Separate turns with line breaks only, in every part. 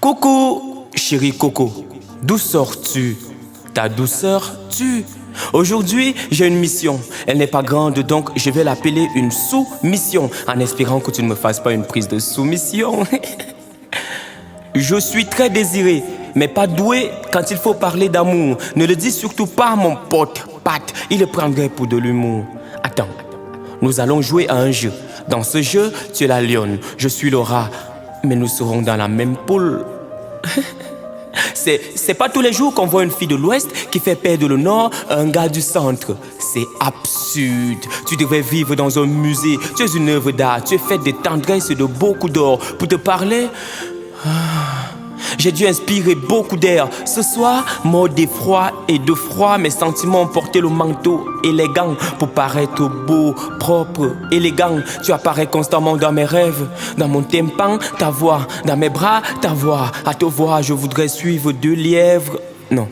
Coucou, chérie Coco, d'où sors-tu? Ta douceur tue. Aujourd'hui, j'ai une mission. Elle n'est pas grande, donc je vais l'appeler une sous-mission, en espérant que tu ne me fasses pas une prise de soumission. Je suis très désiré, mais pas doué quand il faut parler d'amour. Ne le dis surtout pas à mon pote, Pat, il le prendrait pour de l'humour. Attends, nous allons jouer à un jeu. Dans ce jeu, tu es la lionne, je suis le rat, mais nous serons dans la même poule. C'est pas tous les jours qu'on voit une fille de l'Ouest qui fait perdre le Nord à un gars du Centre. C'est absurde. Tu devrais vivre dans un musée. Tu es une œuvre d'art. Tu es faite de tendresse et de beaucoup d'or. Pour te parler, j'ai dû inspirer beaucoup d'air. Ce soir, mort d'effroi et de froid, mes sentiments ont porté le manteau élégant pour paraître beau, propre, élégant. Tu apparais constamment dans mes rêves, dans mon tympan, ta voix, dans mes bras, ta voix. À te voir, je voudrais suivre deux lièvres. Non.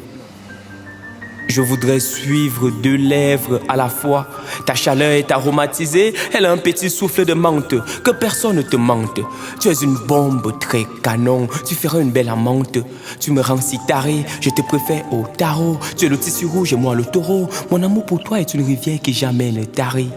Je voudrais suivre deux lèvres à la fois. Ta chaleur est aromatisée, elle a un petit souffle de menthe. Que personne ne te mente. Tu es une bombe très canon, tu feras une belle amante. Tu me rends si taré, je te préfère au tarot. Tu es le tissu rouge et moi le taureau. Mon amour pour toi est une rivière qui jamais ne tarit.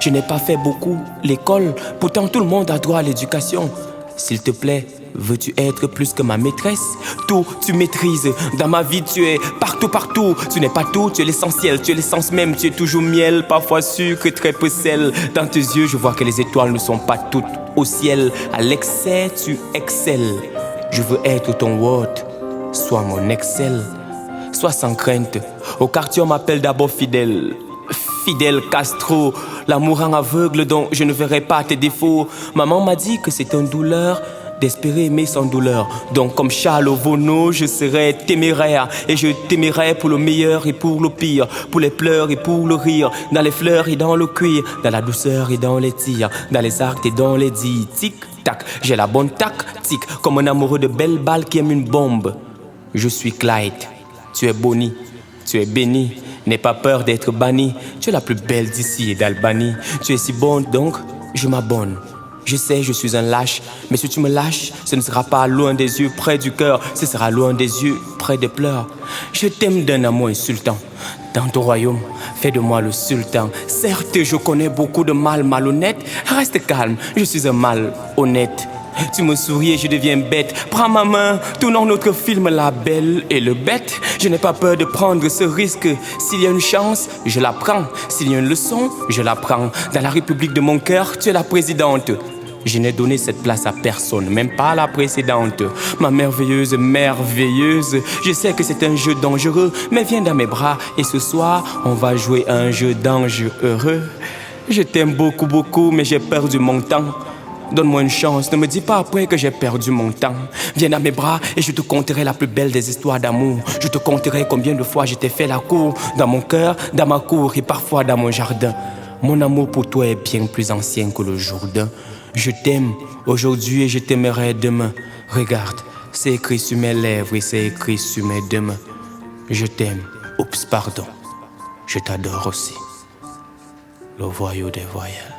Je n'ai pas fait beaucoup l'école, pourtant tout le monde a droit à l'éducation. S'il te plaît, veux-tu être plus que ma maîtresse? Tout, tu maîtrises. Dans ma vie, tu es partout, partout. Tu n'es pas tout, tu es l'essentiel, tu es l'essence même. Tu es toujours miel, parfois sucre, très peu sel. Dans tes yeux, je vois que les étoiles ne sont pas toutes au ciel. À l'excès, tu excelles. Je veux être ton Word, sois mon Excel. Sois sans crainte. Au quartier, on m'appelle d'abord Fidèle. Fidèle Castro, l'amour en aveugle dont je ne verrai pas tes défauts. Maman m'a dit que c'est une douleur d'espérer aimer sans douleur. Donc comme Charles Ovono, je serai téméraire. Et je t'aimerai pour le meilleur et pour le pire. Pour les pleurs et pour le rire. Dans les fleurs et dans le cuir. Dans la douceur et dans les tirs. Dans les actes et dans les dits. Tic tac, j'ai la bonne tactique. Comme un amoureux de belle balle qui aime une bombe. Je suis Clyde, tu es Bonnie, tu es béni. N'aie pas peur d'être banni. Tu es la plus belle d'ici et d'Albanie. Tu es si bonne donc, je m'abonne. Je sais, je suis un lâche, mais si tu me lâches, ce ne sera pas loin des yeux, près du cœur. Ce sera loin des yeux, près des pleurs. Je t'aime d'un amour insultant. Dans ton royaume, fais de moi le sultan. Certes, je connais beaucoup de mal malhonnête. Reste calme, je suis un mal honnête. Tu me souris et je deviens bête. Prends ma main, tournons notre film La Belle et le Bête. Je n'ai pas peur de prendre ce risque. S'il y a une chance, je la prends. S'il y a une leçon, je la prends. Dans la République de mon cœur, tu es la présidente. Je n'ai donné cette place à personne, même pas à la précédente. Ma merveilleuse, merveilleuse. Je sais que c'est un jeu dangereux, mais viens dans mes bras et ce soir, on va jouer à un jeu d'ange heureux. Je t'aime beaucoup, beaucoup, mais j'ai perdu mon temps. Donne-moi une chance, ne me dis pas après que j'ai perdu mon temps. Viens dans mes bras et je te conterai la plus belle des histoires d'amour. Je te conterai combien de fois je t'ai fait la cour. Dans mon cœur, dans ma cour et parfois dans mon jardin. Mon amour pour toi est bien plus ancien que le Jourdain. Je t'aime aujourd'hui et je t'aimerai demain. Regarde, c'est écrit sur mes lèvres et c'est écrit sur mes deux mains. Je t'aime, oups pardon, je t'adore aussi. Le voyou des voyelles.